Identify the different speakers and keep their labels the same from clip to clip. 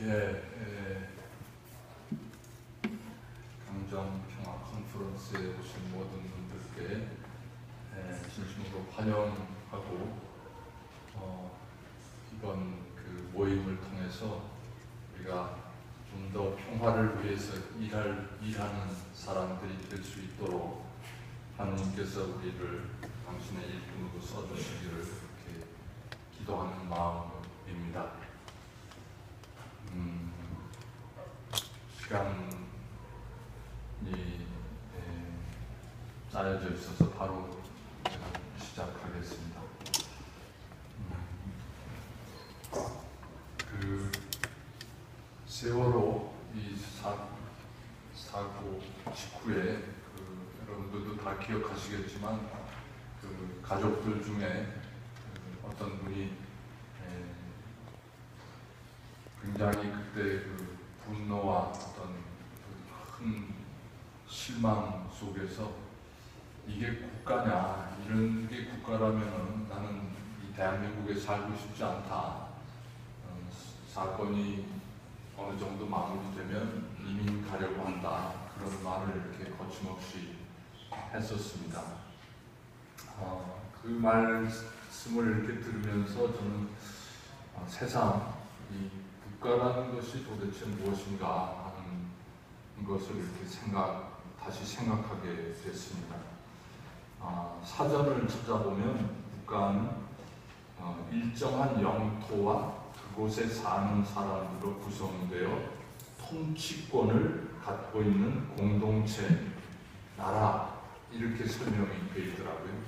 Speaker 1: 예, 강정 평화 컨퍼런스에 오신 모든 분들께 진심으로 환영하고 이번 그 모임을 통해서 우리가 좀 더 평화를 위해서 일하는 사람들이 될 수 있도록 하나님께서 우리를 당신의 일꾼으로 써주시기를 이렇게 기도하는 마음입니다. 시간이 짜여져 있어서 바로 시작하겠습니다. 그 세월호 이 사고 직후에 여러분들도 다 기억하시겠지만 그 가족들 중에 어떤 분이 굉장히 그때 그 분노와 어떤 큰 실망 속에서 이게 국가냐, 이런 게 국가라면은 나는 이 대한민국에 살고 싶지 않다. 사건이 어느 정도 마무리되면 이민 가려고 한다. 그런 말을 이렇게 거침없이 했었습니다. 그 말씀을 이렇게 들으면서 저는 세상 이 국가라는 것이 도대체 무엇인가 하는 것을 이렇게 다시 생각하게 됐습니다. 사전을 찾아보면 국가는 일정한 영토와 그곳에 사는 사람들로 구성되어 통치권을 갖고 있는 공동체, 나라, 이렇게 설명이 되어 있더라고요.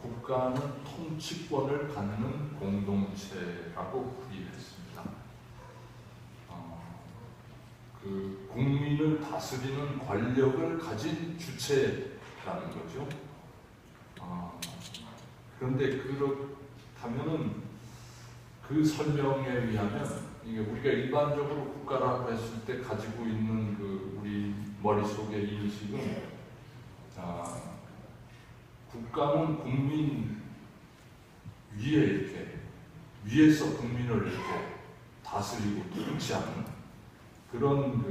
Speaker 1: 국가는 통치권을 갖는 공동체라고 풀이했습니다. 그 국민을 다스리는 권력을 가진 주체라는 거죠. 그런데 그렇다면은 그 설명에 의하면 이게 우리가 일반적으로 국가라고 했을 때 가지고 있는 그 우리 머릿속의 인식은 국가는 국민 위에 이렇게 위에서 국민을 이렇게 다스리고 통치하는 그런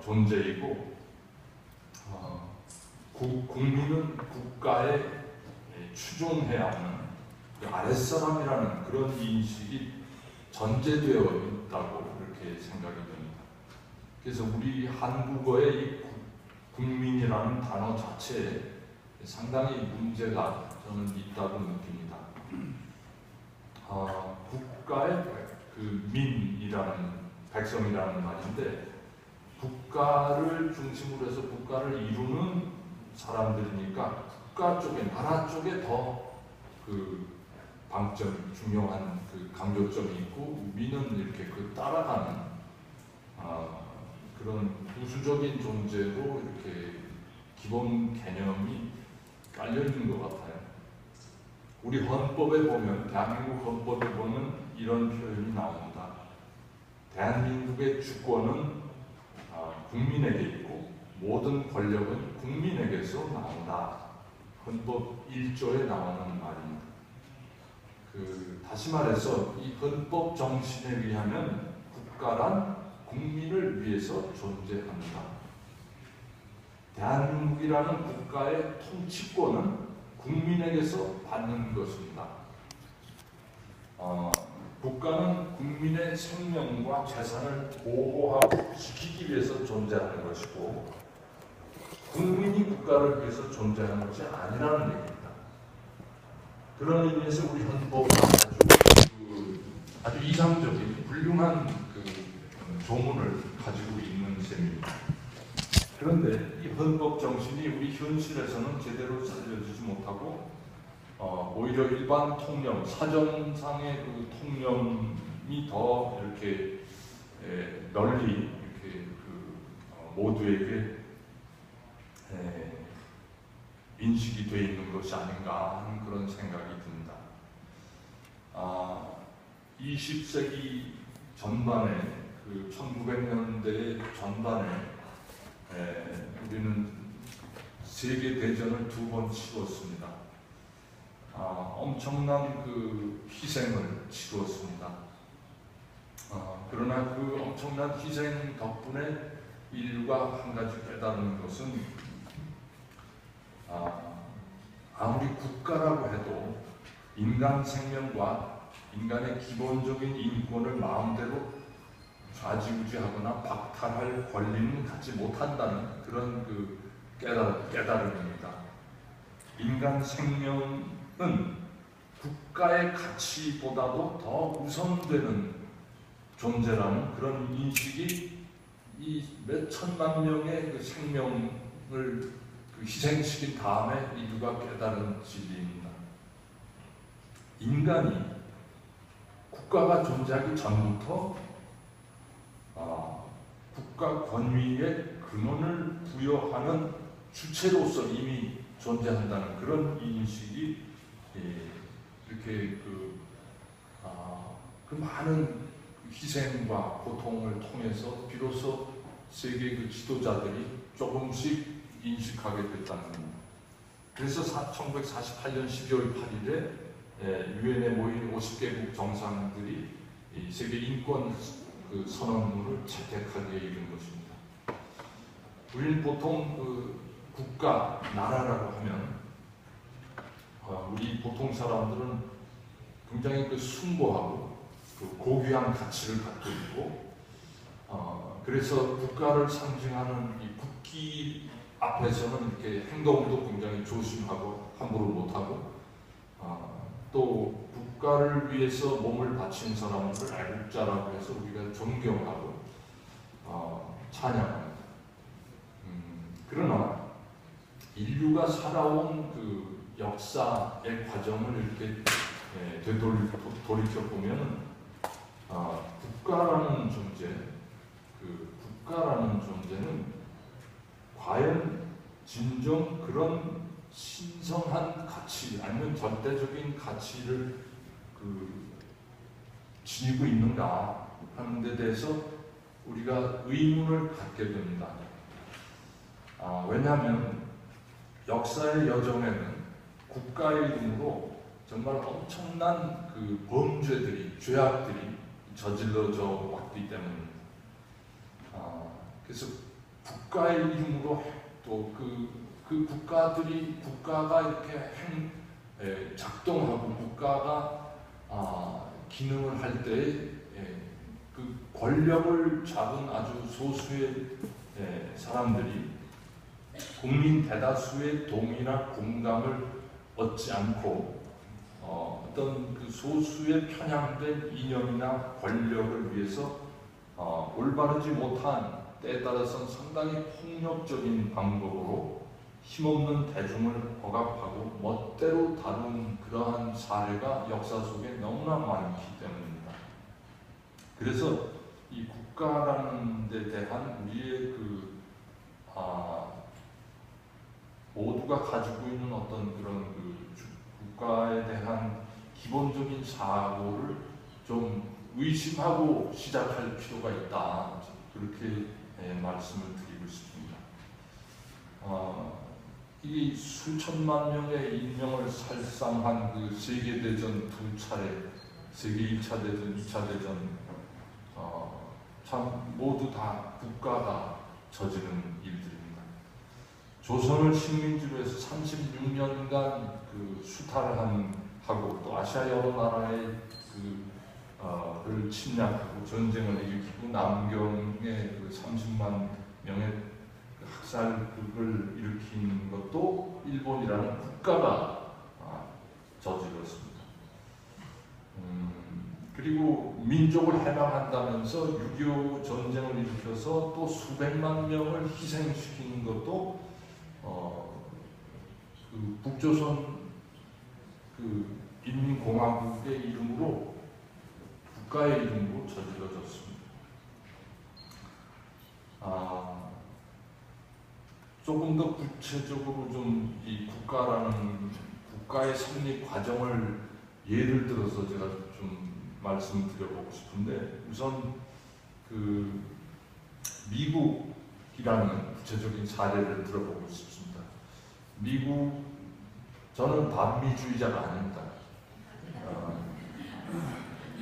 Speaker 1: 존재이고 국민은 국가에 추종해야 하는 그 아랫사람이라는 그런 인식이 전제되어 있다고 이렇게 생각이 됩니다. 그래서 우리 한국어의 이 국민이라는 단어 자체에 상당히 문제가 저는 있다고 느낍니다. 국가의 그 민이라는 백성이라는 말인데 국가를 중심으로 해서 국가를 이루는 사람들이니까 국가 쪽에, 나라 쪽에 더 그 방점, 중요한 그 강조점이 있고 민은 이렇게 그 따라가는 그런 부수적인 존재로 이렇게 기본 개념이 깔려 있는 것 같아요. 우리 헌법에 보면, 대한민국 헌법에 보면 이런 표현이 나옵니다. 대한민국의 주권은 국민에게 있고 모든 권력은 국민에게서 나온다. 헌법 1조에 나오는 말입니다. 다시 말해서 이 헌법 정신에 의하면 국가란 국민을 위해서 존재합니다. 대한민국이라는 국가의 통치권은 국민에게서 받는 것입니다. 국가는 국민의 생명과 재산을 보호하고 지키기 위해서 존재하는 것이고 국민이 국가를 위해서 존재하는 것이 아니라는 얘기입니다. 그런 의미에서 우리 헌법은 아주 이상적인 훌륭한 조문을 가지고 있는 셈입니다. 그런데 이 헌법 정신이 우리 현실에서는 제대로 살려지지 못하고 오히려 일반 통념, 사전상의 그 통념이 더 이렇게 널리 이렇게 모두에게 인식이 되어 있는 것이 아닌가 하는 그런 생각이 듭니다. 20세기 전반에 그 1900년대 전반에 우리는 세계 대전을 2번 치렀습니다. 엄청난 그 희생을 치루었습니다. 그러나 그 엄청난 희생 덕분에 인류가 한 가지 깨달은 것은 아무리 국가라고 해도 인간 생명과 인간의 기본적인 인권을 마음대로 좌지우지하거나 박탈할 권리는 갖지 못한다는 그런 그 깨달음입니다. 인간 생명은 국가의 가치보다도 더 우선되는 존재라는 그런 인식이 이 몇 천만 명의 그 생명을 희생시킨 다음에 인류가 깨달은 진리입니다. 인간이 국가가 존재하기 전부터 국가 권위에 근원을 부여하는 주체로서 이미 존재한다는 그런 인식이 이렇게 그 많은 희생과 고통을 통해서 비로소 세계 그 지도자들이 조금씩 인식하게 됐다는 겁니다. 그래서 1948년 12월 8일에 유엔에 모인 50개국 정상들이 이 세계 인권 그 선언문을 채택하기에 이른 것입니다. 우리는 보통 그 국가, 나라라고 하면 우리 보통 사람들은 굉장히 그 숭고하고 그 고귀한 가치를 갖고 있고 그래서 국가를 상징하는 이 국기 앞에서는 이렇게 행동도 굉장히 조심하고 함부로 못하고 또 국가를 위해서 몸을 바친 사람을 애국자라고 해서 우리가 존경하고 찬양합니다. 그러나 인류가 살아온 그 역사의 과정을 이렇게 돌이켜보면 국가라는 존재는 과연 진정 그런 신성한 가치 아니면 절대적인 가치를 지니고 있는가 하는 데 대해서 우리가 의문을 갖게 됩니다. 왜냐하면 역사의 여정에는 국가의 이름으로 정말 엄청난 그 범죄들이, 죄악들이 저질러져 왔기 때문입니다. 그래서 국가의 이름으로 또 그 국가가 이렇게 작동하고 국가가 기능을 할 때 그 권력을 잡은 아주 소수의 사람들이 국민 대다수의 동의나 공감을 얻지 않고 어떤 그 소수의 편향된 이념이나 권력을 위해서 올바르지 못한 때에 따라서는 상당히 폭력적인 방법으로 힘없는 대중을 억압하고 멋대로 다룬 그러한 사례가 역사 속에 너무나 많기 때문입니다. 그래서 이 국가라는 데 대한 우리의 모두가 가지고 있는 어떤 그런 국가에 대한 기본적인 사고를 좀 의심하고 시작할 필요가 있다. 그렇게 말씀을 드리고 싶습니다. 이 수천만 명의 인명을 살상한 그 세계대전 두 차례, 세계 1차 대전, 2차 대전, 참 모두 다 국가가 저지른 일들입니다. 조선을 식민지로 해서 36년간 그 수탈을 하고 또 아시아 여러 나라의 를 침략하고 전쟁을 일으키고 남경의 30만 명의 학살극을 일으킨 것도 일본이라는 국가가 저질렀습니다. 그리고 민족을 해방한다면서 6.25 전쟁을 일으켜서 또 수백만 명을 희생시키는 것도 북조선 인민공화국의 이름으로 국가의 이름으로 저질러졌습니다. 조금 더 구체적으로 좀 이 국가의 성립 과정을 예를 들어서 제가 좀 말씀드려보고 싶은데, 우선 미국이라는 구체적인 사례를 들어보고 싶습니다. 저는 반미주의자가 아닙니다.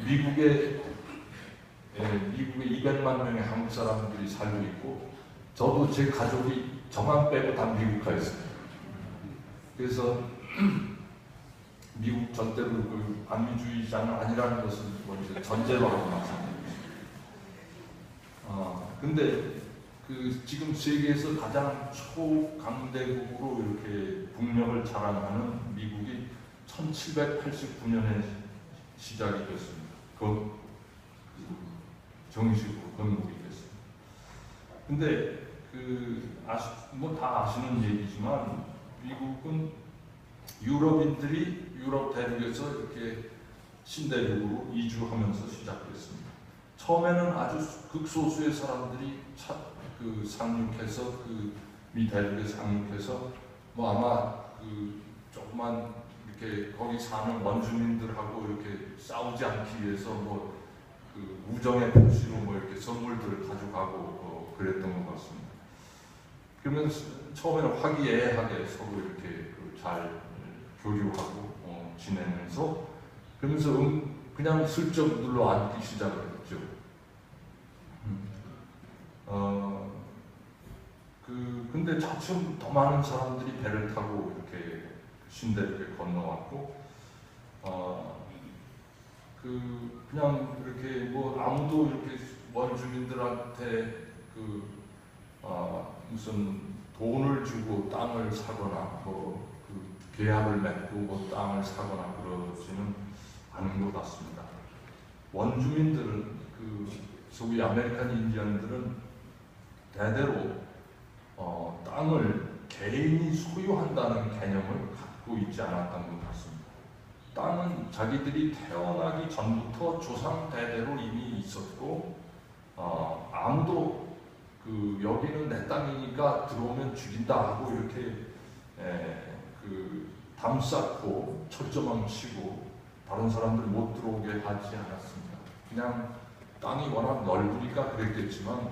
Speaker 1: 미국의 미국에 200만 명의 한국 사람들이 살고 있고, 저도 제 가족이 저만 빼고 다 미국 가 있어요. 그래서 미국 절대로 그 반미주의자는 아니라는 것을 먼저 전제로 하고 말씀드립니다. 근데 그 지금 세계에서 가장 초강대국으로 이렇게 국력을 자랑하는 미국이 1789년에 시작이 됐습니다. 정식으로 건국이 됐습니다. 근데 뭐 다 아시는 얘기지만 미국은 유럽인들이 유럽 대륙에서 이렇게 신대륙으로 이주하면서 시작됐습니다. 처음에는 아주 극소수의 사람들이 상륙해서 미 대륙에 상륙해서 뭐 아마 조그만 이렇게 거기 사는 원주민들하고 이렇게 싸우지 않기 위해서 뭐 우정의 표시로 뭐 이렇게 선물들을 가져가고 그랬던 것 같습니다. 그러면 처음에는 화기애애하게 서로 이렇게 잘 교류하고 지내면서 그러면서 그냥 슬쩍 눌러 앉기 시작을 했죠. 근데 차츰 더 많은 사람들이 배를 타고 이렇게 신대륙에 건너왔고, 그냥 이렇게 뭐 아무도 이렇게 원주민들한테 무슨 돈을 주고 땅을 사거나 뭐 계약을 맺고 뭐 땅을 사거나 그러지는 않은 것 같습니다. 원주민들은 소위 아메리칸 인디언들은 대대로 땅을 개인이 소유한다는 개념을 갖고 있지 않았던 것 같습니다. 땅은 자기들이 태어나기 전부터 조상 대대로 이미 있었고, 아무도 여기는 내 땅이니까 들어오면 죽인다 하고 이렇게 담 쌓고 철조망 치고 다른 사람들 못 들어오게 하지 않았습니다. 그냥 땅이 워낙 넓으니까 그랬겠지만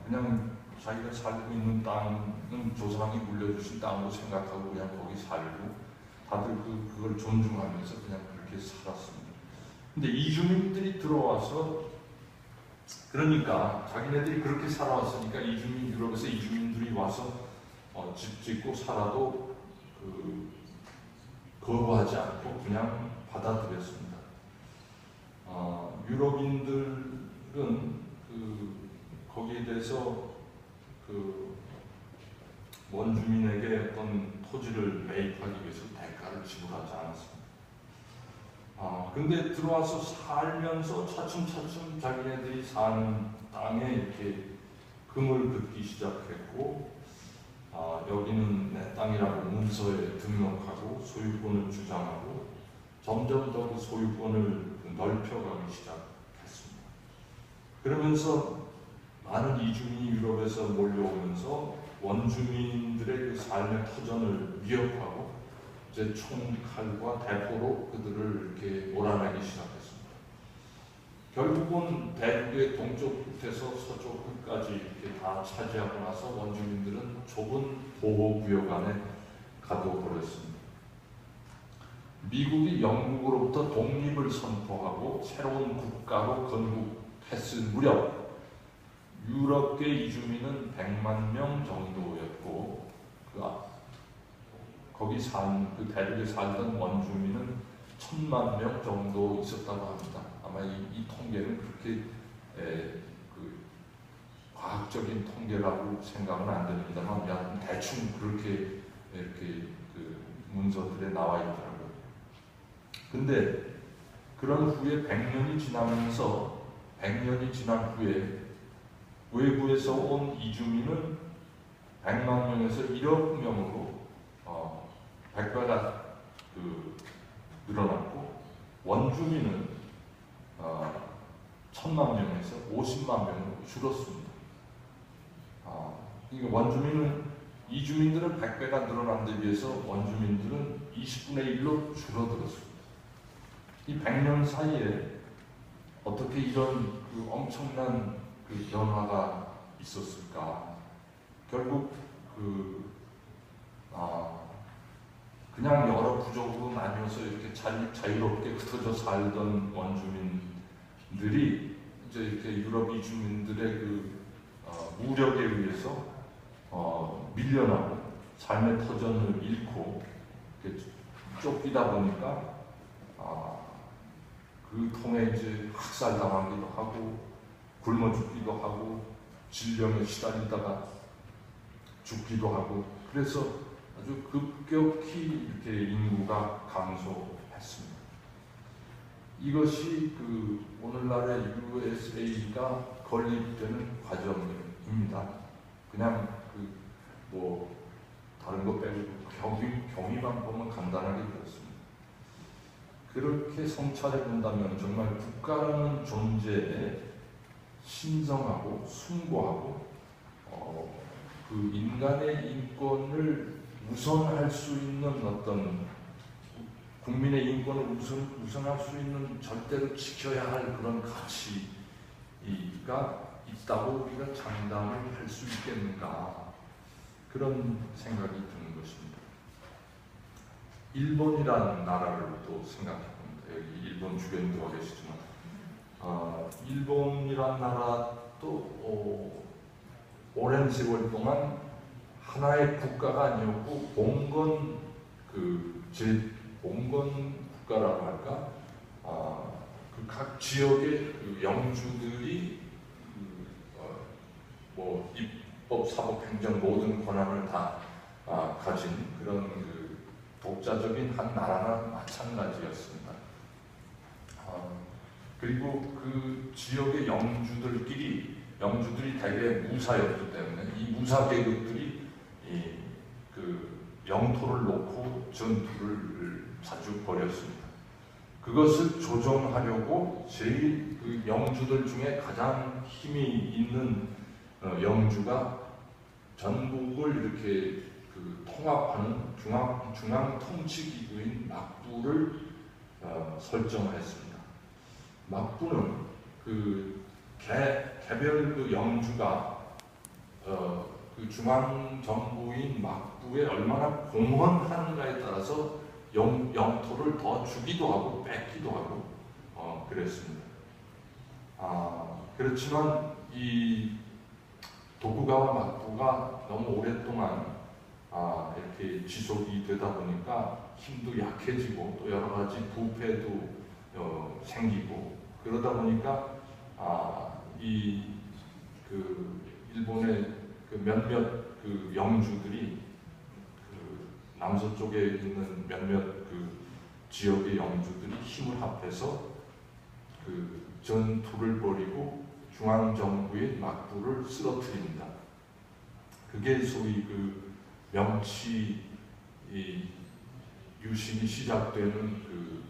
Speaker 1: 그냥 자기가 살고 있는 땅은 조상이 물려주신 땅으로 생각하고 그냥 거기 살고 다들 그걸 존중하면서 그냥 그렇게 살았습니다. 근데 이주민들이 들어와서 그러니까 자기네들이 그렇게 살아왔으니까 유럽에서 이주민들이 와서 집 짓고 살아도 거부하지 않고 그냥 받아들였습니다. 유럽인들은 거기에 대해서 원주민에게 어떤 토지를 매입하기 위해서 대가를 지불하지 않았습니다. 근데 들어와서 살면서 차츰차츰 자기네들이 사는 땅에 이렇게 금을 긋기 시작했고, 여기는 내 땅이라고 문서에 등록하고 소유권을 주장하고 점점 더 그 소유권을 넓혀가기 시작했습니다. 그러면서 많은 이주민이 유럽에서 몰려오면서 원주민들의 그 삶의 터전을 위협하고 이제 총칼과 대포로 그들을 이렇게 몰아내기 시작했습니다. 결국은 대륙의 동쪽 끝에서 서쪽 끝까지 이렇게 다 차지하고 나서 원주민들은 좁은 보호구역 안에 가둬버렸습니다. 미국이 영국으로부터 독립을 선포하고 새로운 국가로 건국했을 무렵 유럽계 이주민은 100만 명 정도였고 거기 그 대륙에 살던 원주민은 1000만 명 정도 있었다고 합니다. 아마 이 통계는 그렇게 과학적인 통계라고 생각은 안 됩니다만 대충 그렇게 이렇게 문서들에 나와 있더라고요. 근데 그런 후에 100년이 지나면서 100년이 지난 후에 외부에서 온 이주민은 100만 명에서 1억 명으로 100배가 늘어났고, 원주민은 1000만 명에서 50만 명으로 줄었습니다. 그러니까 이주민들은 100배가 늘어난 데 비해서 원주민들은 20분의 1로 줄어들었습니다. 이 100년 사이에 어떻게 이런 엄청난 변화가 있었을까? 결국 그냥 여러 부족으로 나뉘어서 이렇게 자유롭게 흩어져 살던 원주민들이 이제 이렇게 유럽 이주민들의 그 무력에 의해서 밀려나고 삶의 터전을 잃고 이렇게 쫓기다 보니까 그 통해 이제 학살당하기도 하고 굶어 죽기도 하고 질병에 시달리다가 죽기도 하고 그래서 아주 급격히 이렇게 인구가 감소했습니다. 이것이 그 오늘날의 USA가 건립되는 과정입니다. 그냥 뭐 다른 거 빼고 경위만 보면 간단하게 그렇습니다. 그렇게 성찰해 본다면 정말 국가라는 존재에 신성하고 숭고하고 그 인간의 인권을 우선할 수 있는 어떤 국민의 인권을 우선할 수 있는 절대로 지켜야 할 그런 가치가 있다고 우리가 장담을 할 수 있겠는가 그런 생각이 드는 것입니다. 일본이라는 나라를 또 생각해 봅니다. 여기 일본 주변에 와 계시지만 일본이라는 나라도 오랜 세월 동안 하나의 국가가 아니었고 봉건 국가라고 할까? 각 지역의 그 영주들이 뭐 입법, 사법, 행정 모든 권한을 다 가진 그런 그 독자적인 한 나라나 마찬가지였습니다. 그리고 그 지역의 영주들이 대개 무사였기 때문에 이 무사 계급들이 그 영토를 놓고 전투를 자주 벌였습니다. 그것을 조정하려고 제일 그 영주들 중에 가장 힘이 있는 영주가 전국을 이렇게 그 통합하는 중앙 통치 기구인 막부를 설정했습니다. 막부는 그 개별 그 영주가 그 중앙 정부인 막부에 얼마나 공헌하는가에 따라서 영토를 더 주기도 하고 뺏기도 하고 그랬습니다. 그렇지만 이 도쿠가와 막부가 너무 오랫동안 이렇게 지속이 되다 보니까 힘도 약해지고 또 여러 가지 부패도 생기고 그러다 보니까 그 일본의 그 몇몇 그 영주들이 그 남서쪽에 있는 몇몇 그 지역의 영주들이 힘을 합해서 그 전투를 벌이고 중앙 정부의 막부를 쓰러뜨립니다. 그게 소위 그 명치 유신이 시작되는 그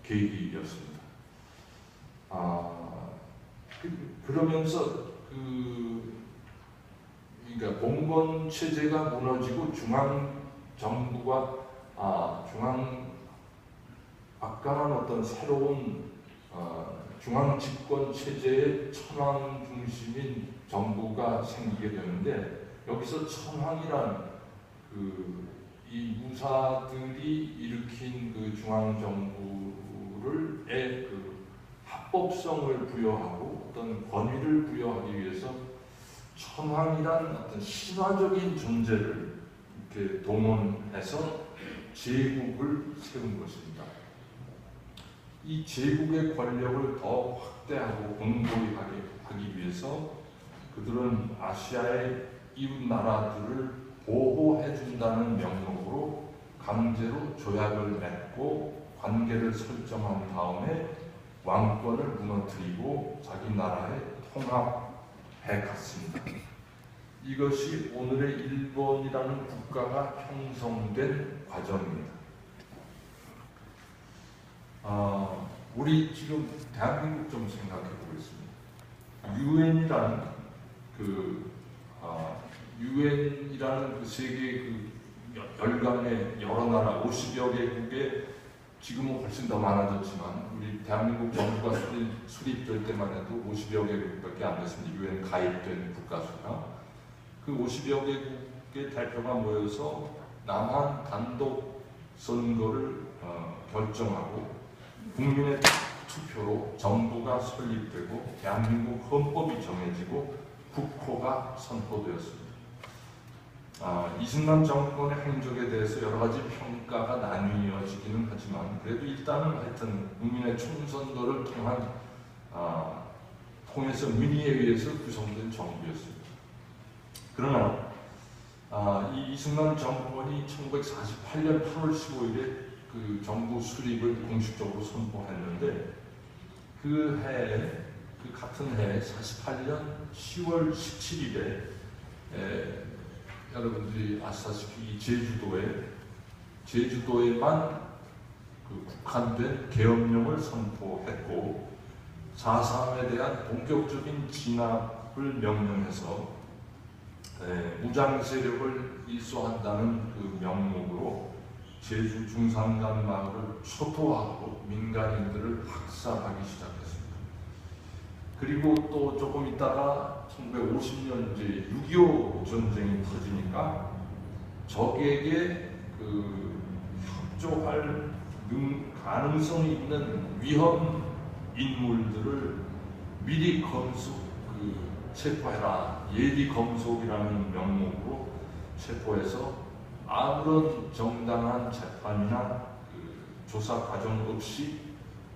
Speaker 1: 계기였습니다. 그러면서 그러니까 봉건 체제가 무너지고 중앙 정부가 막강한 어떤 새로운 중앙 집권 체제의 천황 중심인 정부가 생기게 되는데 여기서 천황이란 이 무사들이 일으킨 그 중앙 정부의 그 합법성을 부여하고 어떤 권위를 부여하기 위해서 천황이란 어떤 신화적인 존재를 이렇게 동원해서 제국을 세운 것입니다. 이 제국의 권력을 더 확대하고 공고히 하기 위해서 그들은 아시아의 이웃 나라들을 보호해준다는 명목으로 강제로 조약을 맺고 관계를 설정한 다음에 왕권을 무너뜨리고 자기 나라에 통합해 갔습니다. 이것이 오늘의 일본이라는 국가가 형성된 과정입니다. 우리 지금 대한민국 좀 생각해 보겠습니다. 유엔이라는 그 세계 그 열강의 여러 나라 50여 개국에 지금은 훨씬 더 많아졌지만 우리 대한민국 정부가 수립될 때만 해도 50여 개국밖에 안 됐습니다. 유엔 가입된 국가 수가. 그 50여 개국의 대표가 모여서 남한 단독 선거를 결정하고 국민의 투표로 정부가 설립되고 대한민국 헌법이 정해지고 국호가 선포되었습니다. 이승만 정권의 행적에 대해서 여러 가지 평가가 나뉘어지기는 하지만 그래도 일단은 하여튼 국민의 총선거를 통해서 민의에 의해서 구성된 정부였습니다. 그러나 이 이승만 정권이 1948년 8월 15일에 그 정부 수립을 공식적으로 선포했는데 그 같은 해 48년 10월 17일에 여러분들이 아시다시피 제주도에만 그 국한된 계엄령을 선포했고 4.3에 대한 본격적인 진압을 명령해서 무장 세력을 일소한다는 그 명목으로 제주 중산간 마을을 초토화하고 민간인들을 학살하기 시작했습니다. 그리고 또 조금 있다가 1950년 이제 6.25 전쟁이 터지니까 적에게 그 협조할 가능성이 있는 위험 인물들을 미리 체포해라. 예비 검속이라는 명목으로 체포해서 아무런 정당한 재판이나 조사 과정 없이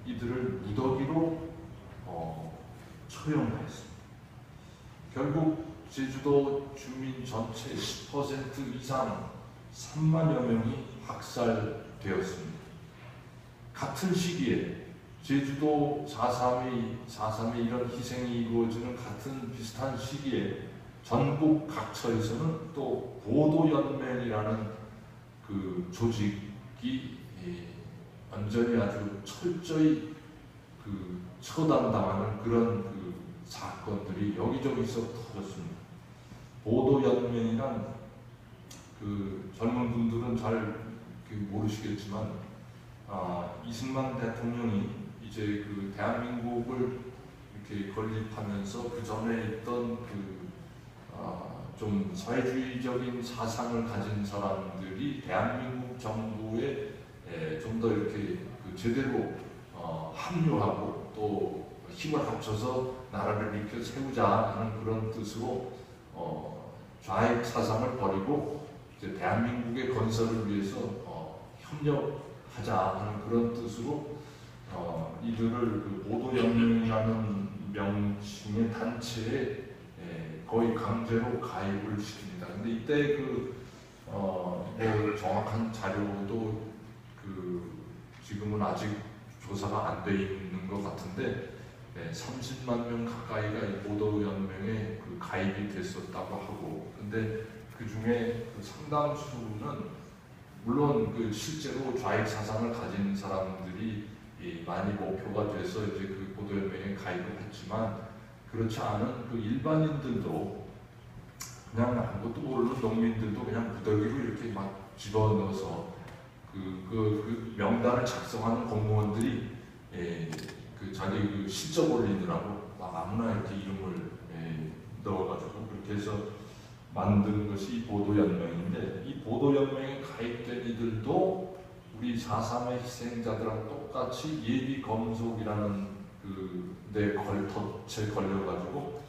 Speaker 1: 이들을 무더기로 처형했습니다. 결국 제주도 주민 전체 10% 이상 3만여 명이 학살되었습니다. 같은 시기에 제주도 4.3의 이런 희생이 이루어지는 같은 비슷한 시기에 전국 각처에서는 또 보도연맹이라는 그 조직이 완전히 아주 철저히 그 처단당하는 그런 그 사건들이 여기저기서 터졌습니다. 보도연맹이란 그 젊은 분들은 잘 모르시겠지만 이승만 대통령이 이제 그 대한민국을 이렇게 건립하면서 그 전에 있던 좀 사회주의적인 사상을 가진 사람들이 대한민국 정부에 좀 더 이렇게 제대로 합류하고 또 힘을 합쳐서 나라를 일으켜 세우자 하는 그런 뜻으로 좌익 사상을 버리고 이제 대한민국의 건설을 위해서 협력하자 하는 그런 뜻으로 이들을 그 보도연맹이라는 명칭의 단체에 거의 강제로 가입을 시킵니다. 근데 이때 뭐 정확한 자료도 지금은 아직 조사가 안 돼 있는 것 같은데 30만 명 가까이가 이 보도연맹에 가입이 됐었다고 하고, 근데 그 중에 상당수는 물론 실제로 좌익 사상을 가진 사람들이 많이 목표가 돼서 이제 그 보도연맹에 가입을 했지만 그렇지 않은 일반인들도 그냥 아무것도 모르는 농민들도 그냥 무더기로 이렇게 막 집어넣어서 그 명단을 작성하는 공무원들이 자기 실적 올리느라고 막 아무나 이렇게 이름을 넣어가지고 그렇게 해서 만든 것이 이 보도연맹인데, 이 보도연맹에 가입된 이들도 우리 4.3의 희생자들하고 똑같이 예비검속이라는 데 덫에 걸려가지고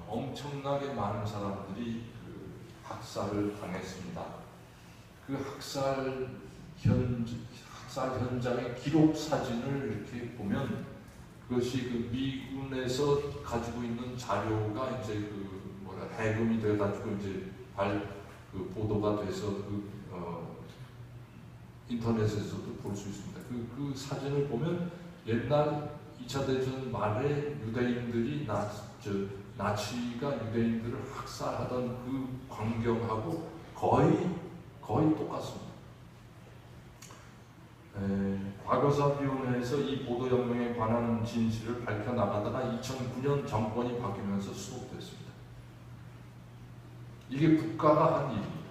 Speaker 1: 엄청나게 많은 사람들이 학살을 당했습니다. 그 학살 현장의 기록 사진을 이렇게 보면 그것이 미군에서 가지고 있는 자료가 이제 해금이 돼가지고 이제 보도가 돼서 인터넷에서도 볼 수 있습니다. 그 사진을 보면 옛날 2차 대전 말에 유대인들이 나치가 유대인들을 학살하던 그 광경하고 거의 똑같습니다. 과거사위원회에서 이 보도연맹에 관한 진실을 밝혀나가다가 2009년 정권이 바뀌면서 수록됐습니다. 이게 국가가 한 일입니다.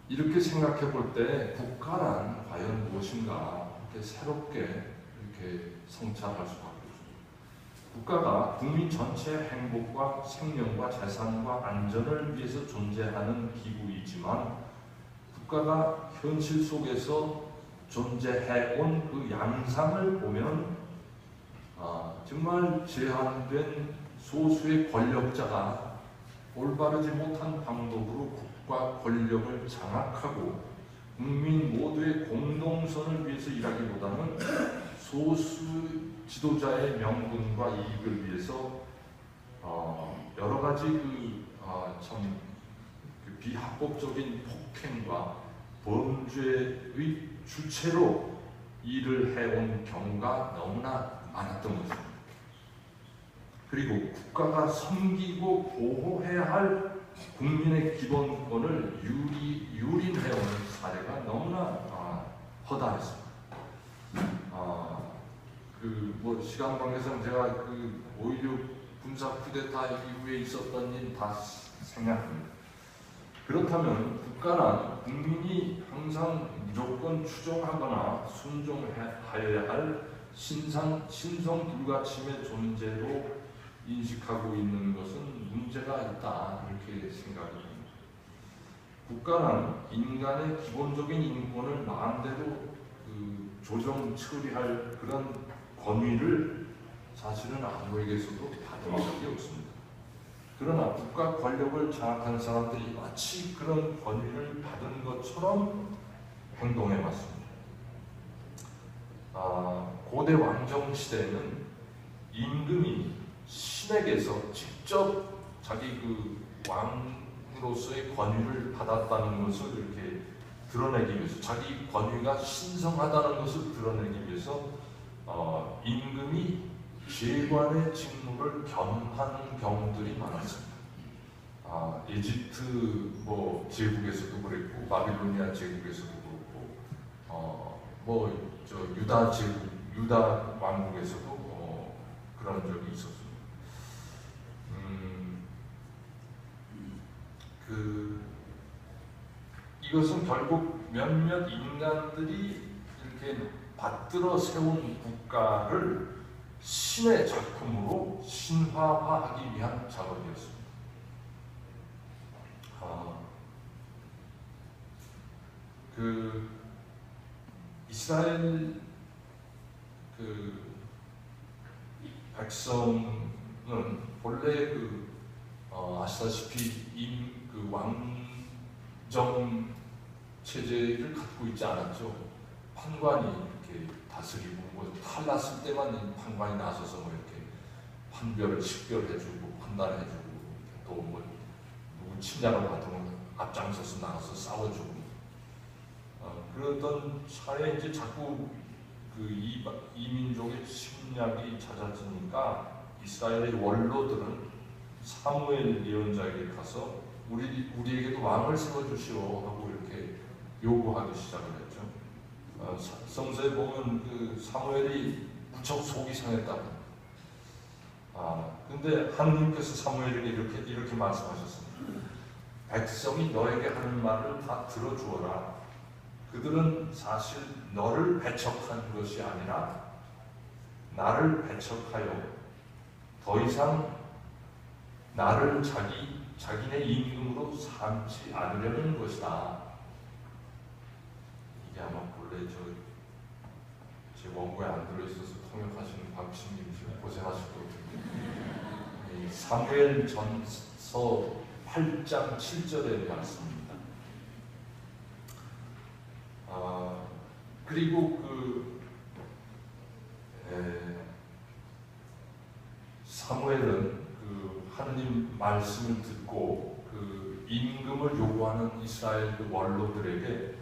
Speaker 1: 이렇게 생각해 볼 때 국가란 과연 무엇인가 이렇게 새롭게 이렇게 성찰할 수밖에 없습니다. 국가가 국민 전체의 행복과 생명과 재산과 안전을 위해서 존재하는 기구이지만 국가가 현실 속에서 존재해온 그 양상을 보면 정말 제한된 소수의 권력자가 올바르지 못한 방법으로 국가 권력을 장악하고 국민 모두의 공동선을 위해서 일하기보다는 소수 지도자의 명분과 이익을 위해서 여러 가지 참 비합법적인 폭행과 범죄의 주체로 일을 해온 경우가 너무나 많았던 것입니다. 그리고 국가가 섬기고 보호해야 할 국민의 기본권을 유린해온 사례가 너무나 허다했습니다. 시간 관계상 제가 5.16 군사 쿠데타 이후에 있었던 일 다 생략합니다. 그렇다면 국가는 국민이 항상 무조건 추종하거나 순종하여야 할 신성 불가침의 존재로 인식하고 있는 것은 문제가 있다, 이렇게 생각합니다. 국가는 인간의 기본적인 인권을 마음대로 조정 처리할 그런 권위를 사실은 아무에게서도 받은 적이 없습니다. 그러나 국가 권력을 장악한 사람들이 마치 그런 권위를 받은 것처럼 행동해왔습니다. 고대 왕정 시대에는 임금이 신에게서 직접 자기 왕으로서의 권위를 받았다는 것을 이렇게 드러내기 위해서, 자기 권위가 신성하다는 것을 드러내기 위해서 임금이 제관의 직무를 겸하는 경우들이 많았습니다. 에집트 제국에서도 그랬고, 바빌로니아 제국에서도 그렇고, 유다 제국, 유다 왕국에서도 그런 적이 있었습니다. 이것은 결국 몇몇 인간들이 이렇게 받들어 세운 국가를 신의 작품으로 신화화하기 위한 작업이었습니다. 이스라엘 백성은 본래 아시다시피 왕정 체제를 갖고 있지 않았죠. 판관이 이렇게 다스리고 탈났을 때만 판관이 나서서 이렇게 판별을 식별해주고 판단해주고, 또 누구 침략을 받으면 앞장서서 나가서 싸워주고, 그러던 차에 이제 자꾸 이 민족의 침략이 잦아지니까 이스라엘의 원로들은 사무엘 예언자에게 가서 우리에게도 왕을 세워주시오 하고 이렇게 요구하기 시작을 했죠. 성서에 보면 사무엘이 무척 속이 상했다고. 근데 하느님께서 사무엘에게 이렇게 말씀하셨습니다. 백성이 너에게 하는 말을 다 들어주어라. 그들은 사실 너를 배척한 것이 아니라 나를 배척하여 더 이상 나를 자기네 임금으로 삼지 않으려는 것이다. 이게 아마 본래 제 원고에 안 들어있어서 통역하시는 박신님 지금 고생하실 거거든요. 사무엘전서 8장 7절의 말씀입니다. 그리고 사무엘은 하느님 말씀을 듣고 임금을 요구하는 이스라엘 원로들에게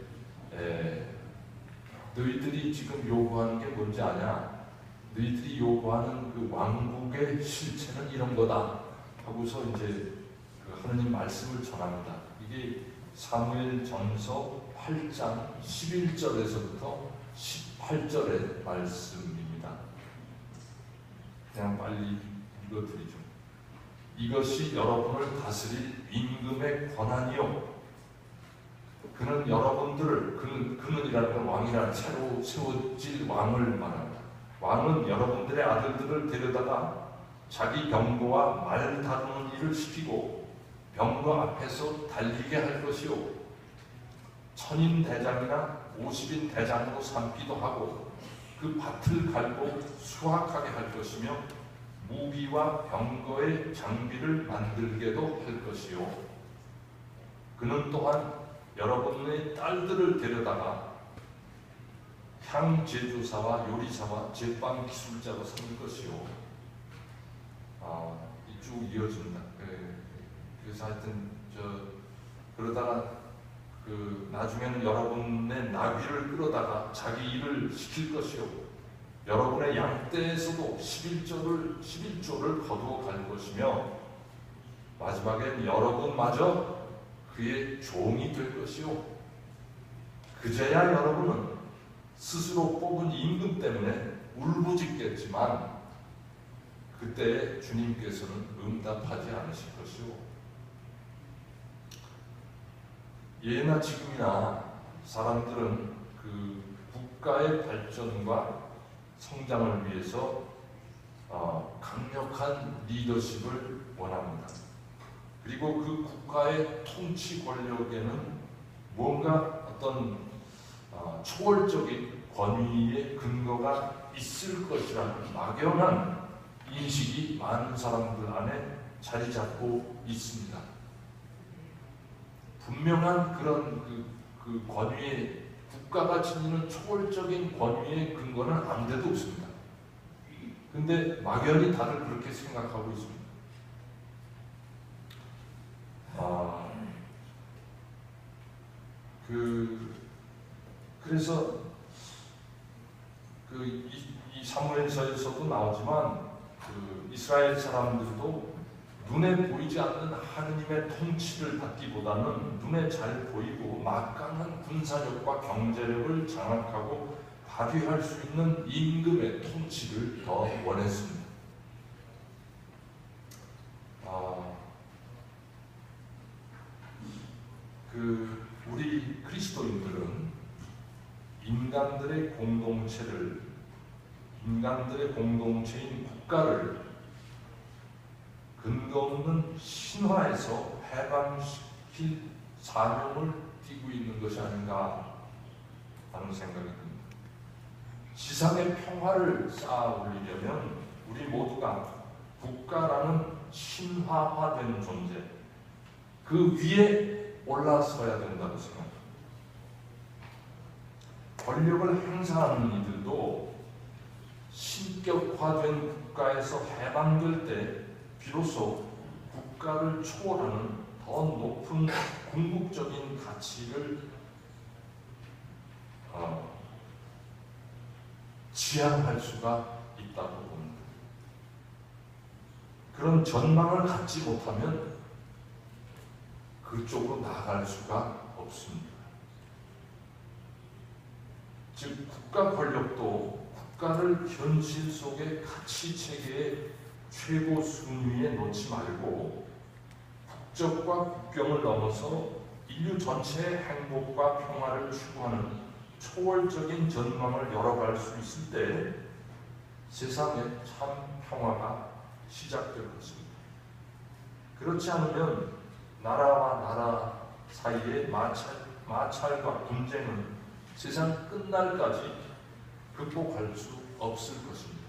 Speaker 1: 너희들이 지금 요구하는 게 뭔지 아냐? 너희들이 요구하는 왕국의 실체는 이런 거다 하고서 이제 하느님 말씀을 전합니다. 이게 사무엘전서 8장 11절에서부터 18절의 말씀입니다. 그냥 빨리 읽어드리죠. 이것이 여러분을 다스릴 임금의 권한이요. 그는 여러분들을, 그는이라는 건 왕이라는 새로 세워질 왕을 말합니다. 왕은 여러분들의 아들들을 데려다가 자기 병거와 말 다루는 일을 시키고 병거 앞에서 달리게 할 것이요. 천인 대장이나 50인 대장으로 삼기도 하고 그 밭을 갈고 수확하게 할 것이며 무기와 병거의 장비를 만들게도 할 것이요. 그는 또한 여러분의 딸들을 데려다가 향 제조사와 요리사와 제빵 기술자로 삼을 것이요. 쭉 이어진다. 그래서 하여튼 그러다가 나중에는 여러분의 나귀를 끌어다가 자기 일을 시킬 것이요. 여러분의 양떼에서도 11조를 거두어 갈 것이며 마지막엔 여러분마저 그의 종이 될 것이요. 그제야 여러분은 스스로 뽑은 임금 때문에 울부짖겠지만 그때 주님께서는 응답하지 않으실 것이요. 예나 지금이나 사람들은 그 국가의 발전과 성장을 위해서 강력한 리더십을 원합니다. 그리고 그 국가의 통치 권력에는 뭔가 어떤 초월적인 권위의 근거가 있을 것이라는 막연한 인식이 많은 사람들 안에 자리 잡고 있습니다. 분명한 그런 그 권위의 국가가 지니는 초월적인 권위의 근거는 아무데도 없습니다. 근데 막연히 다들 그렇게 생각하고 있습니다. 그래서 이 사무엘서에서도 나오지만 이스라엘 사람들도 눈에 보이지 않는 하느님의 통치를 받기보다는 눈에 잘 보이고 막강한 군사력과 경제력을 장악하고 발휘할 수 있는 임금의 통치를 더 원했습니다. 우리 그리스도인들은 인간들의 공동체인 국가를 근거 없는 신화에서 해방시킬 사명을 띠고 있는 것이 아닌가 하는 생각이 듭니다. 지상의 평화를 쌓아 올리려면 우리 모두가 국가라는 신화화된 존재, 그 위에 올라서야 된다고 생각합니다. 권력을 행사하는 이들도 신격화된 국가에서 해방될 때 비로소 국가를 초월하는 더 높은 궁극적인 가치를 지향할 수가 있다고 봅니다. 그런 전망을 갖지 못하면 그쪽으로 나아갈 수가 없습니다. 즉 국가 권력도 국가를 현실 속의 가치 체계의 최고 순위에 놓지 말고 국적과 국경을 넘어서 인류 전체의 행복과 평화를 추구하는 초월적인 전망을 열어갈 수 있을 때 세상에 참 평화가 시작될 것입니다. 그렇지 않으면 나라와 나라 사이의 마찰과 분쟁은 세상 끝날까지 극복할 수 없을 것입니다.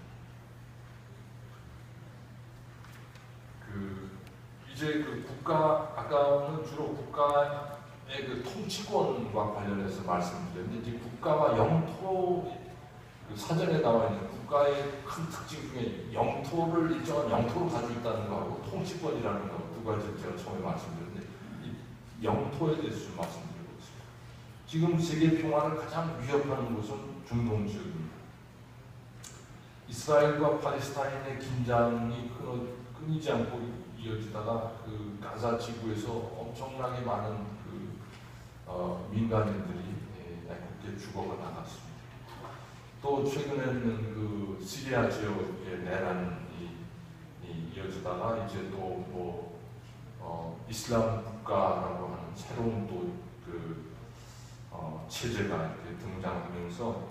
Speaker 1: 이제 아까는 주로 국가의 통치권과 관련해서 말씀드렸는데, 이제 국가와 영토, 사전에 나와 있는 국가의 큰 특징 중에 영토를 일정한 영토를 가지고 있다는 거하고 통치권이라는 거 두 가지를 제가 처음에 말씀드렸는데, 이 영토에 대해서 좀 말씀드리고 있습니다. 지금 세계 평화를 가장 위협하는 곳은 중동 지역입니다. 이스라엘과 팔레스타인의 긴장이 끊이지 않고 이어지다가 가자 지구에서 엄청나게 많은 민간인들이 애꿎게 죽어가 나갔습니다. 또 최근에는 시리아 지역의 내란이 이어지다가 이제 또 이슬람 국가라고 하는 새로운 체제가 이렇게 등장하면서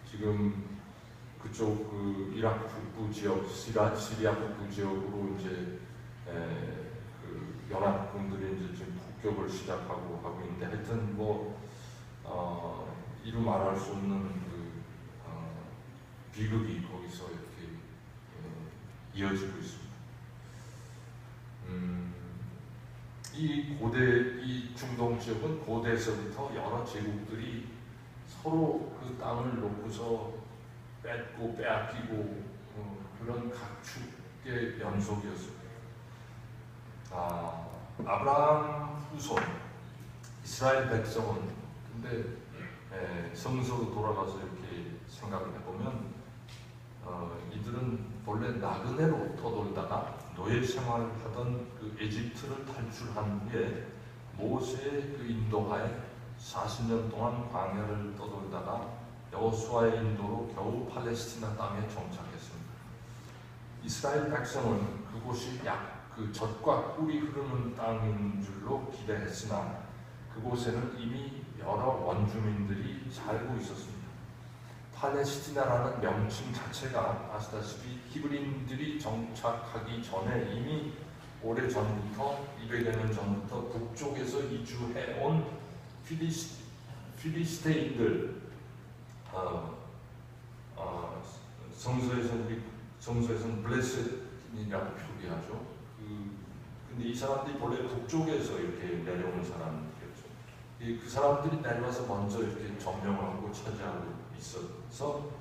Speaker 1: 지금 그쪽 이라크 북부 지역, 시리아 북부 지역으로 이제 연합군들이 이제 지금 폭격을 시작하고 하고 있는데, 하여튼 이루 말할 수 없는 비극이 거기서 이렇게 이어지고 있습니다. 이 중동 지역은 고대에서부터 여러 제국들이 서로 그 땅을 놓고서 뺏고 빼앗기고 그런 각축의 연속이었습니다. 아브라함 후손 이스라엘 백성은 근데 성서로 돌아가서 이렇게 생각을 해보면 이들은 본래 나그네로 떠돌다가 노예 생활을 하던 그 에집트를 탈출한 후에 모세의 그 인도하에 40년 동안 광야를 떠돌다가 여호수아의 인도로 겨우 팔레스티나 땅에 정착했습니다. 이스라엘 백성은 그곳이 그 젖과 꿀이 흐르는 땅인 줄로 기대했으나 그곳에는 이미 여러 원주민들이 살고 있었습니다. 팔레스티나라는 명칭 자체가 아시다시피 히브리인들이 정착하기 전에 이미 오래전부터 200여 년 전부터 북쪽에서 이주해온 필리스테인들 성서에서는 블레셋이라고 표기하죠. 근데 이 사람들이 본래 북쪽에서 이렇게 내려온 사람들이었죠. 그 사람들이 내려와서 먼저 이렇게 점령을 하고 차지하고 있어서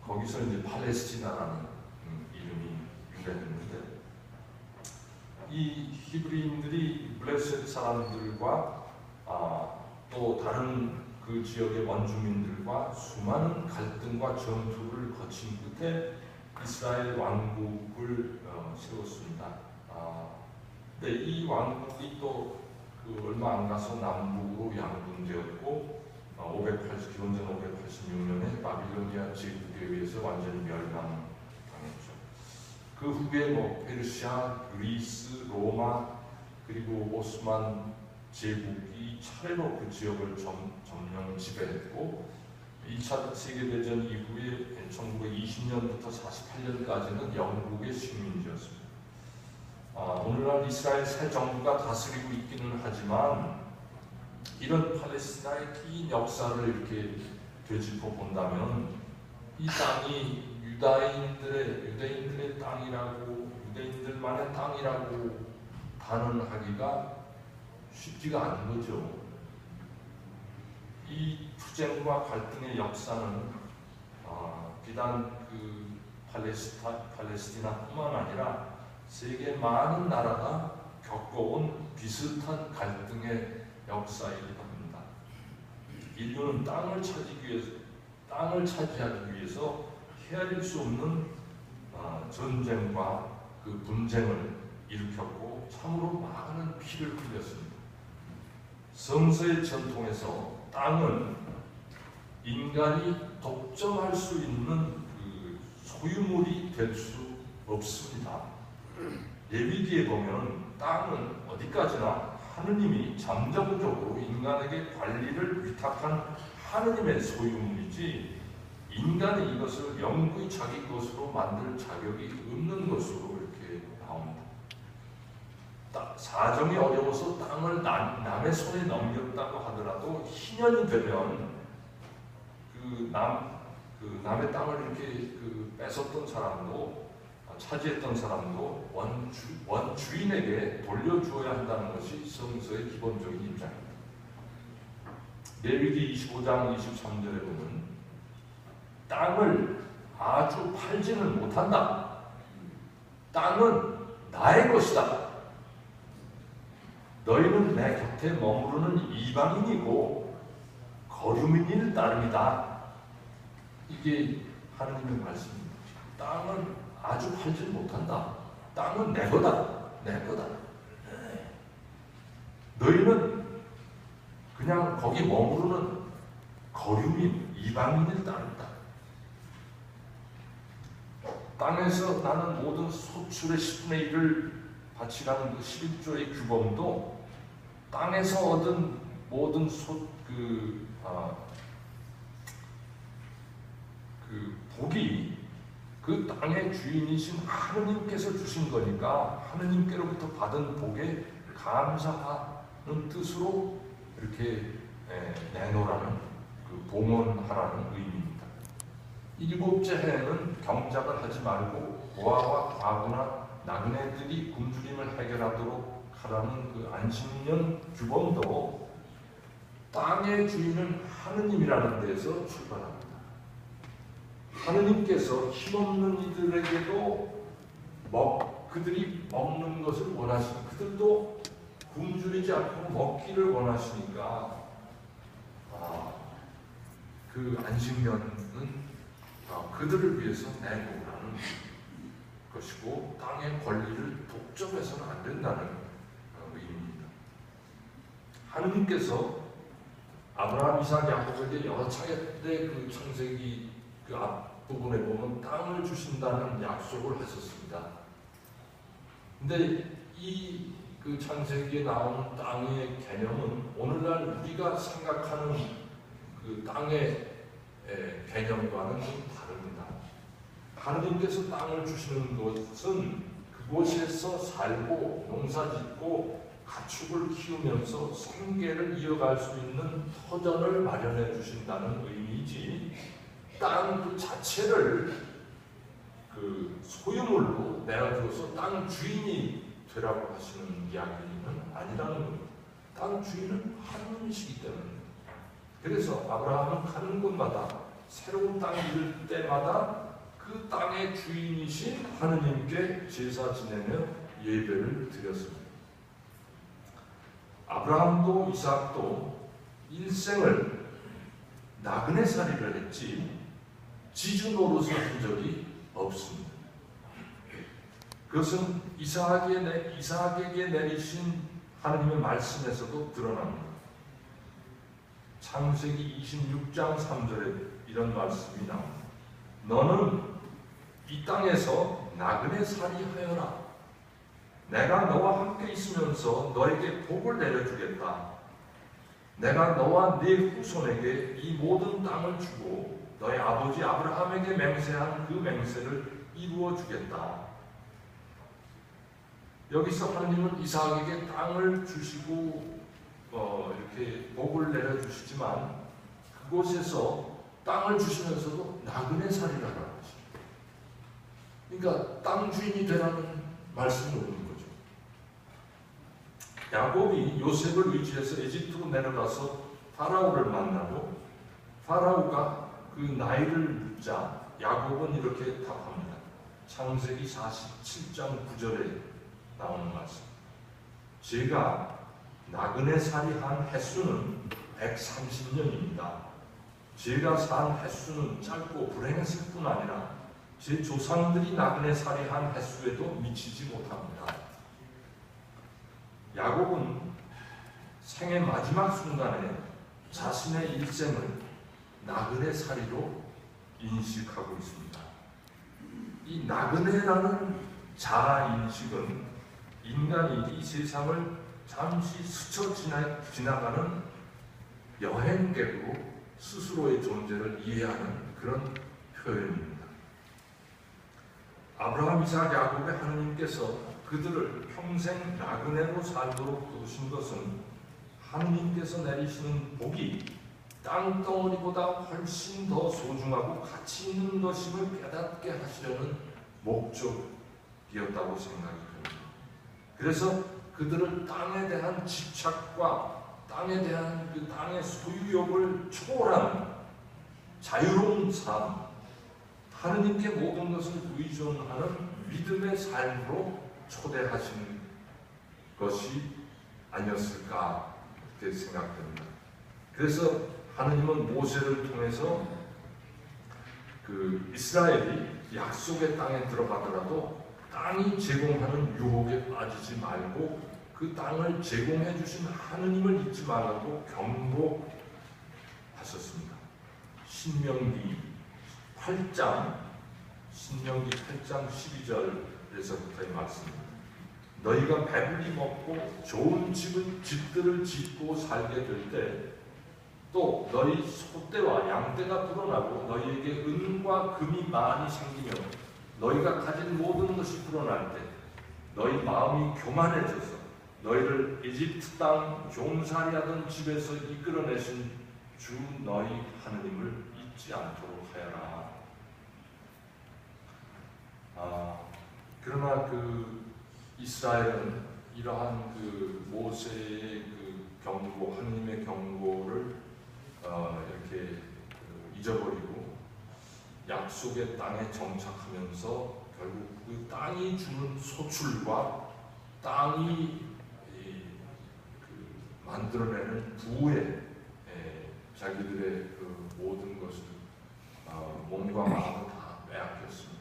Speaker 1: 거기서 이제 팔레스티나라는 이름이 유래했는데 이 히브리인들이 블레셋 사람들과 또 다른 그 지역의 원주민들과 수많은 갈등과 전투를 거친 끝에 이스라엘 왕국을 세웠습니다. 근데 이 왕국이 또 얼마 안 가서 남북으로 양분되었고 기원전 586년에 바빌로니아 제국에 의해서 완전히 멸망당했죠. 그 후에 페르시아, 그리스, 로마 그리고 오스만 제국이 차례로 그 지역을 점령 지배했고 2차 세계대전 이후에 1920년부터 48년까지는 영국의 식민지였습니다. 오늘날 이스라엘 새 정부가 다스리고 있기는 하지만 이런 팔레스티나의 긴 역사를 이렇게 되짚어 본다면 이 땅이 유대인들의 땅이라고 유대인들만의 땅이라고 단언하기가 쉽지가 않은 거죠. 이 투쟁과 갈등의 역사는 비단 그 팔레스티나뿐만 아니라 세계 많은 나라가 겪어온 비슷한 갈등의 역사이기도 합니다. 인류는 땅을 차지하기 위해서 헤아릴 수 없는 전쟁과 그 분쟁을 일으켰고 참으로 많은 피를 흘렸습니다. 성서의 전통에서 땅은 인간이 독점할 수 있는 그 소유물이 될 수 없습니다. 레위기에 보면 땅은 어디까지나 하느님이 잠정적으로 인간에게 관리를 위탁한 하느님의 소유물이지 인간이 이것을 영구히 자기 것으로 만들 자격이 없는 것으로 이렇게 나옵니다. 사정이 어려워서 땅을 남의 손에 넘겼다고 하더라도 희년이 되면 남의 땅을 이렇게 뺏었던 사람도 차지했던 사람도 원주인에게 돌려주어야 한다는 것이 성서의 기본적인 입장입니다. 레위기 25장 23절에 보면 땅을 아주 팔지는 못한다. 땅은 나의 것이다. 너희는 내 곁에 머무르는 이방인이고 거류민일 따름이다. 이게 하나님의 말씀입니다. 땅은 아주 팔지 못한다. 땅은 내 거다. 내 거다. 너희는 그냥 거기 머무르는 거류민, 이방인일 따름이다. 땅에서 나는 모든 소출의 10분의 1을 바치라는 그 11조의 규범도 땅에서 얻은 모든 복이 그 땅의 주인이신 하느님께서 주신 거니까 하느님께로부터 받은 복에 감사하는 뜻으로 이렇게 내놓으라는 봉헌하라는 의미입니다. 일곱째 해에는 경작을 하지 말고 고아와 과부나 나그네들이 굶주림을 해결하도록 하라는 그 안식년 규범도 땅의 주인은 하느님이라는 데서 출발합니다. 하느님께서 힘없는 이들에게도 그들이 먹는 것을 원하시는, 그들도 굶주리지 않고 먹기를 원하시니까 그 안식년은 그들을 위해서 내놓으라는 것이고 땅의 권리를 독점해서는 안 된다는 의미입니다. 하느님께서 아브라함, 이삭, 야곱에게 여러 차례 그 창세기 그 앞부분에 보면 땅을 주신다는 약속을 하셨습니다. 근데 이 그 창세기에 나오는 땅의 개념은 오늘날 우리가 생각하는 그 땅의 개념과는 좀 다릅니다. 하느님께서 땅을 주시는 것은 그곳에서 살고 농사짓고 가축을 키우면서 생계를 이어갈 수 있는 터전을 마련해 주신다는 의미이지, 땅 그 자체를 그 소유물로 내어주어서 땅 주인이 되라고 하시는 이야기는 아니라는 겁니다. 땅 주인은 하느님이시기 때문입니다. 그래서 아브라함은 가는 곳마다 새로운 땅을 잃을 때마다 그 땅의 주인이신 하느님께 제사 지내며 예배를 드렸습니다. 아브라함도 이삭도 일생을 나그네살이를 했지 지주 노릇을 한 적이 없습니다. 그것은 이삭에게 내리신 하느님의 말씀에서도 드러납니다. 창세기 26장 3절에 이런 말씀이 나옵니다. 너는 이 땅에서 나그네살이 하여라. 내가 너와 함께 있으면서 너에게 복을 내려주겠다. 내가 너와 네 후손에게 이 모든 땅을 주고 너의 아버지 아브라함에게 맹세한 그 맹세를 이루어 주겠다. 여기서 하나님은 이삭에게 땅을 주시고 이렇게 복을 내려주시지만 그곳에서 땅을 주시면서도 나그네살이라고 하십니다. 그러니까 땅 주인이 되라는 말씀이 오는 거죠. 야곱이 요셉을 의지해서 에집트로 내려가서 파라오를 만나고 파라오가 그 나이를 묻자 야곱은 이렇게 답합니다. 창세기 47장 9절에 나오는 말씀. 제가 나그네살이 한 횟수는 130년입니다. 제가 산 횟수는 짧고 불행했을 뿐 아니라 제 조상들이 나그네살이 한 횟수에도 미치지 못합니다. 야곱은 생의 마지막 순간에 자신의 일생을 나그네살이로 인식하고 있습니다. 이 나그네라는 자아인식은 인간이 이 세상을 잠시 스쳐 지나가는 여행객으로 스스로의 존재를 이해하는 그런 표현입니다. 아브라함, 이삭, 야곱의 하느님께서 그들을 평생 나그네로 살도록 두신 것은 하느님께서 내리시는 복이 땅덩어리보다 훨씬 더 소중하고 가치 있는 것임을 깨닫게 하시려는 목적이었다고 생각이 듭니다. 그래서 그들을 땅에 대한 집착과 땅에 대한 그 땅의 소유욕을 초월한 자유로운 삶, 하느님께 모든 것을 의존하는 믿음의 삶으로 초대하신 것이 아니었을까 그렇게 생각됩니다. 그래서 하느님은 모세를 통해서 그 이스라엘이 약속의 땅에 들어가더라도 땅이 제공하는 유혹에 빠지지 말고 그 땅을 제공해 주신 하느님을 잊지 말라고 경고하셨습니다. 신명기 8장 12절에서부터의 말씀입니다. 너희가 배불리 먹고 좋은 집들을 짓고 살게 될 때 또 너희 소떼와 양떼가 불어나고 너희에게 은과 금이 많이 생기며 너희가 가진 모든 것이 불어날 때 너희 마음이 교만해져서 너희를 에집트 땅 종살이하던 집에서 이끌어내신 주 너희 하느님을 잊지 않도록 하여라. 그러나 그 이스라엘은 이러한 그 모세의 그 경고, 하느님의 경고를 이렇게 잊어버리고 약속의 땅에 정착하면서 결국 그 땅이 주는 소출과 땅이 만들어내는 부에 자기들의 그 모든 것을 몸과 마음을 다 빼앗겼습니다.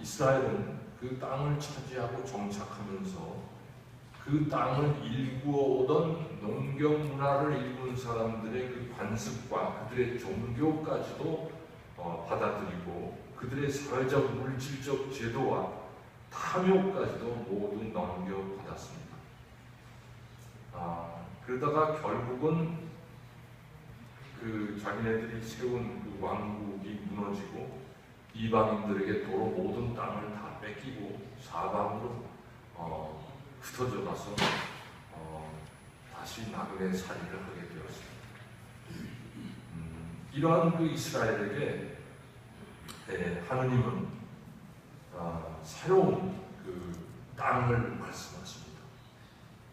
Speaker 1: 이스라엘은 그 땅을 차지하고 정착하면서 그 땅을 일구어오던 농경 문화를 일군 사람들의 그 관습과 그들의 종교까지도 받아들이고 그들의 사회적 물질적 제도와 탐욕까지도 모두 넘겨받았습니다. 그러다가 결국은 그 자기네들이 세운 그 왕국이 무너지고 이방인들에게 도로 모든 땅을 다 뺏기고 사방으로 흩어져 가서 다시 나그네 살이를 하게 되었습니다. 이러한 그 이스라엘에게 하느님은 새로운 그 땅을 말씀하십니다.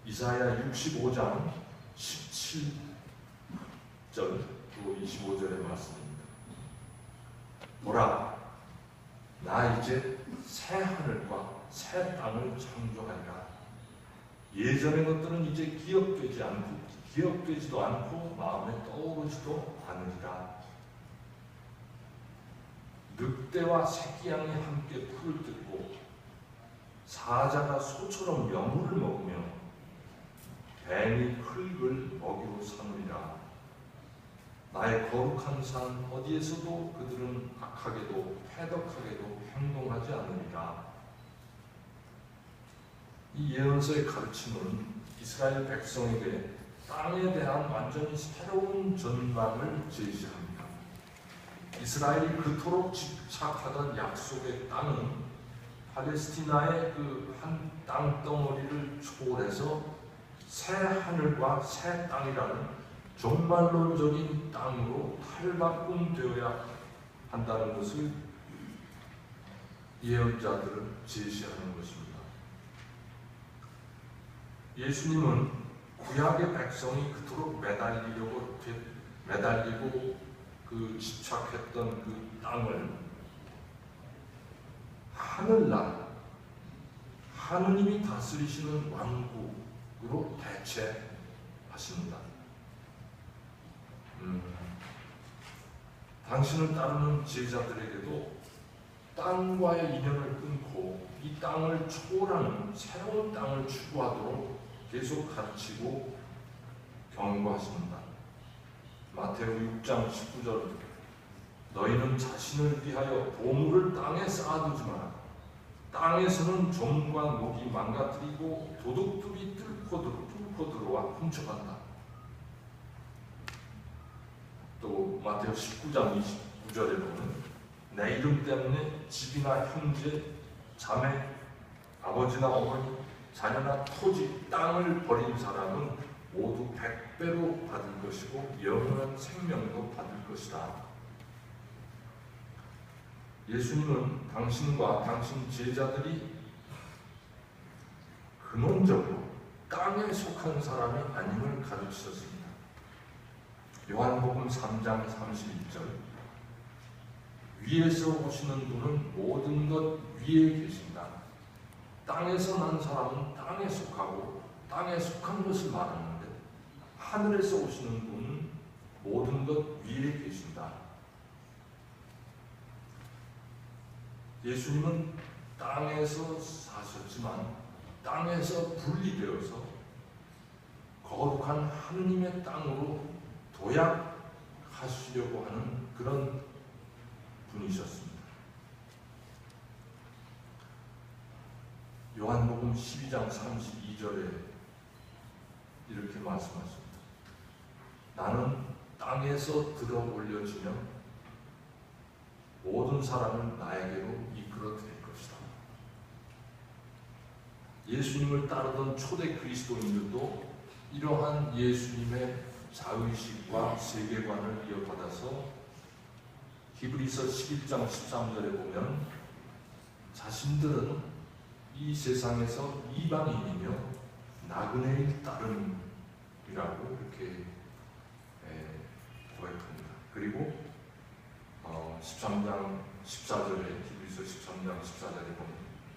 Speaker 1: 이사야 65장 17절 또 25절의 말씀입니다. 보라, 나 이제 새 하늘과 새 땅을 창조하리라. 예전의 것들은 이제 기억되지도 않고 마음에 떠오르지도 않으리라. 늑대와 새끼양이 함께 풀을 뜯고 사자가 소처럼 여물을 먹으며 뱀이 흙을 먹이로 삼으리라. 나의 거룩한 산 어디에서도 그들은 악하게도 패덕하게도 행동하지 않으리라. 이 예언서의 가르침은 이스라엘 백성에게 땅에 대한 완전히 새로운 전망을 제시합니다. 이스라엘이 그토록 집착하던 약속의 땅은 팔레스티나의 그 한 땅덩어리를 초월해서 새 하늘과 새 땅이라는 종말론적인 땅으로 탈바꿈되어야 한다는 것을 예언자들은 제시하는 것입니다. 예수님은 구약의 백성이 그토록 매달리고 그 집착했던 그 땅을 하늘날 하느님이 다스리시는 왕국으로 대체하십니다. 당신을 따르는 제자들에게도 땅과의 인연을 끊고 이 땅을 초월하는 새로운 땅을 추구하도록 계속 가르치고 경고하십니다. 마태오 6장 19절 너희는 자신을 위하여 보물을 땅에 쌓아두지 마라. 땅에서는 좀과 녹이 망가뜨리고 도둑들이 뚫고 들어와 훔쳐간다. 또 마태오 19장 29절에 보면 내 이름 때문에 집이나 형제, 자매, 아버지나 어머니, 자녀나 토지, 땅을 버린 사람은 모두 100배로 받을 것이고 영원한 생명도 받을 것이다. 예수님은 당신과 당신 제자들이 근원적으로 땅에 속한 사람이 아님을 가르치셨습니다. 요한복음 3장 31절 위에서 오시는 분은 모든 것 위에 계신다. 땅에서 난 사람은 땅에 속하고 땅에 속한 것을 말하는데 하늘에서 오시는 분은 모든 것 위에 계신다. 예수님은 땅에서 사셨지만 땅에서 분리되어서 거룩한 하느님의 땅으로 도약하시려고 하는 그런 분이셨습니다. 요한복음 12장 32절에 이렇게 말씀하십니다. 나는 땅에서 들어 올려지며 모든 사람을 나에게로 이끌어 드릴 것이다. 예수님을 따르던 초대 그리스도인들도 이러한 예수님의 자의식과 세계관을 이어받아서 히브리서 11장 13절에 보면 자신들은 이 세상에서 이방인이며 나그네의 딸음이라고 이렇게 고백합니다. 그리고 13장 14절에 히브리서 13장 14절에 보면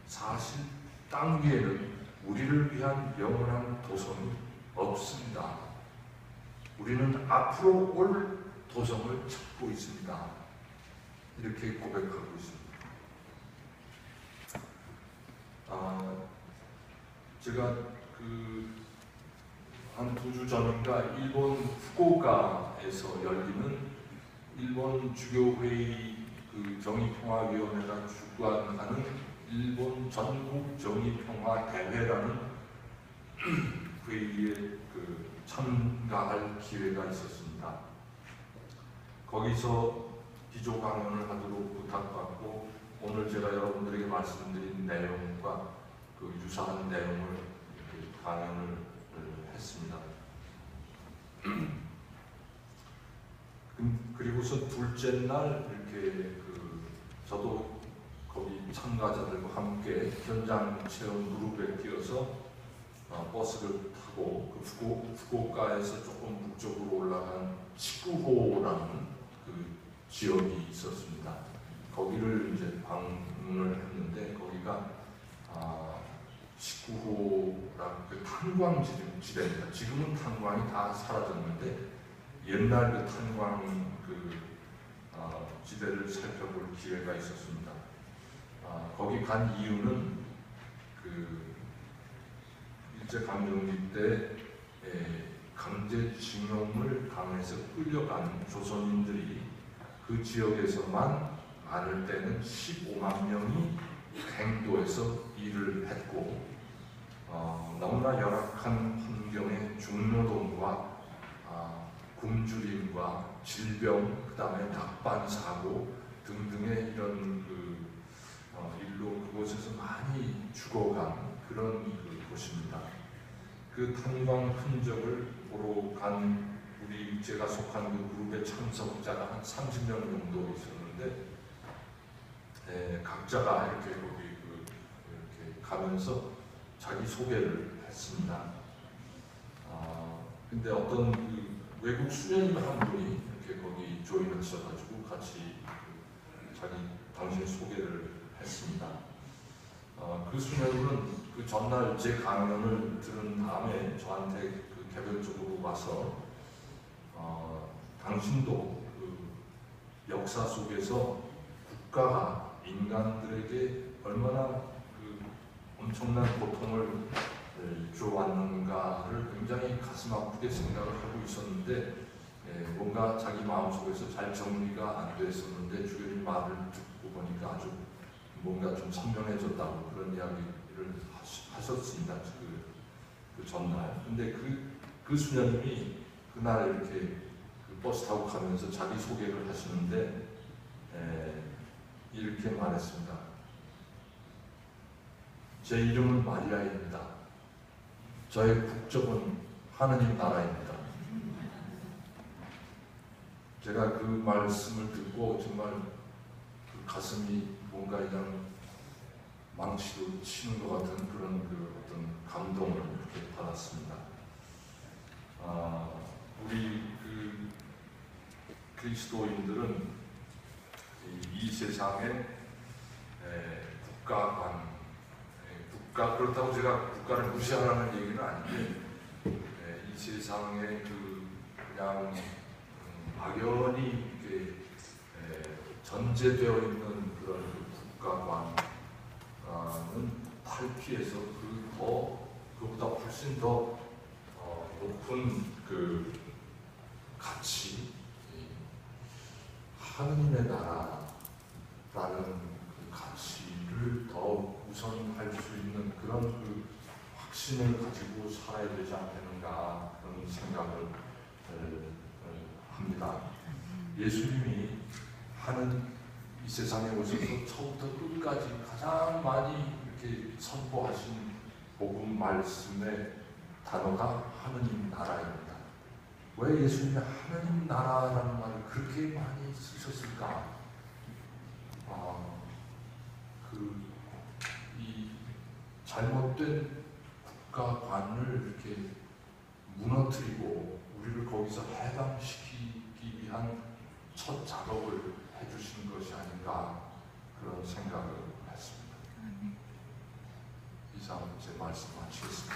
Speaker 1: 사실 땅 위에는 우리를 위한 영원한 도성이 없습니다. 우리는 앞으로 올 도성을 찾고 있습니다. 이렇게 고백하고 있습니다. 제가 한 2주 전인가 일본 후쿠오카에서 열리는 일본 주교회의 정의평화위원회가 주관하는 일본 전국 정의평화대회라는 회의에 참가할 기회가 있었습니다. 거기서 기조 강연을 하도록 부탁받고 오늘 제가 여러분들에게 말씀드린 내용과 유사한 내용을 강연을 했습니다. 그리고서 둘째 날 이렇게 저도 거기 참가자들과 함께 현장 체험 그룹에 뛰어서 버스를 타고 후쿠오카에서 조금 북쪽으로 올라간 치쿠호라는 지역이 있었습니다. 거기를 이제 방문을 했는데 거기가 치쿠호라는 탄광지대입니다. 지금은 탄광이 다 사라졌는데 옛날 탄광 지대를 살펴볼 기회가 있었습니다. 거기 간 이유는 일제강점기 때 강제징용을 당해서 끌려간 조선인들이 그 지역에서만 많을 때는 15만 명이 갱도에서 일을 했고 너무나 열악한 환경의 중노동과 굶주림과 질병, 그 다음에 낙반사고 등등의 이런 일로 그곳에서 많이 죽어간 그런 곳입니다. 그 탄광 흔적을 보러 간 제가 속한 그룹의 참석자가 한 30명 정도 있었는데 각자가 이렇게 거기 이렇게 가면서 자기 소개를 했습니다. 근데 어떤 외국 수녀님 한 분이 이렇게 거기 조인하셔가지고 같이 당신 소개를 했습니다. 그 수녀님은 그 전날 제 강연을 들은 다음에 저한테 개별적으로 와서 당신도 역사 속에서 국가가 인간들에게 얼마나 엄청난 고통을 줘왔는가를 굉장히 가슴 아프게 생각을 하고 있었는데 뭔가 자기 마음속에서 잘 정리가 안 됐었는데 주변의 말을 듣고 보니까 아주 뭔가 좀 선명해졌다고 그런 이야기를 하셨습니다. 그 전날. 근데 그 수녀님이 그날 이렇게 버스 타고 가면서 자기 소개를 하시는데 이렇게 말했습니다. 제 이름은 마리아입니다. 저의 국적은 하느님 나라입니다. 제가 그 말씀을 듣고 정말 가슴이 뭔가 그냥 망치로 치는 것 같은 그런 어떤 감동을 이렇게 받았습니다. 우리 그리스도인들은 이 세상의 국가 그렇다고 제가 국가를 무시하라는 얘기는 아닌데 이 세상에 그냥 막연히 이렇게 전제되어 있는 그런 국가관은 탈피해서 그보다 훨씬 더 높은 가치, 하느님의 나라라는 가치를 더 우선할 수 있는 그런 확신을 가지고 살아야 되지 않겠는가 그런 생각을 합니다. 예수님이 하는 이 세상에 오셔서 처음부터 끝까지 가장 많이 이렇게 선포하신 복음 말씀의 단어가 하느님 나라입니다. 왜 예수님이 하나님 나라라는 말을 그렇게 많이 쓰셨을까? 이 잘못된 국가관을 이렇게 무너뜨리고 우리를 거기서 해방시키기 위한 첫 작업을 해주신 것이 아닌가 그런 생각을 했습니다. 이상 제 말씀 마치겠습니다.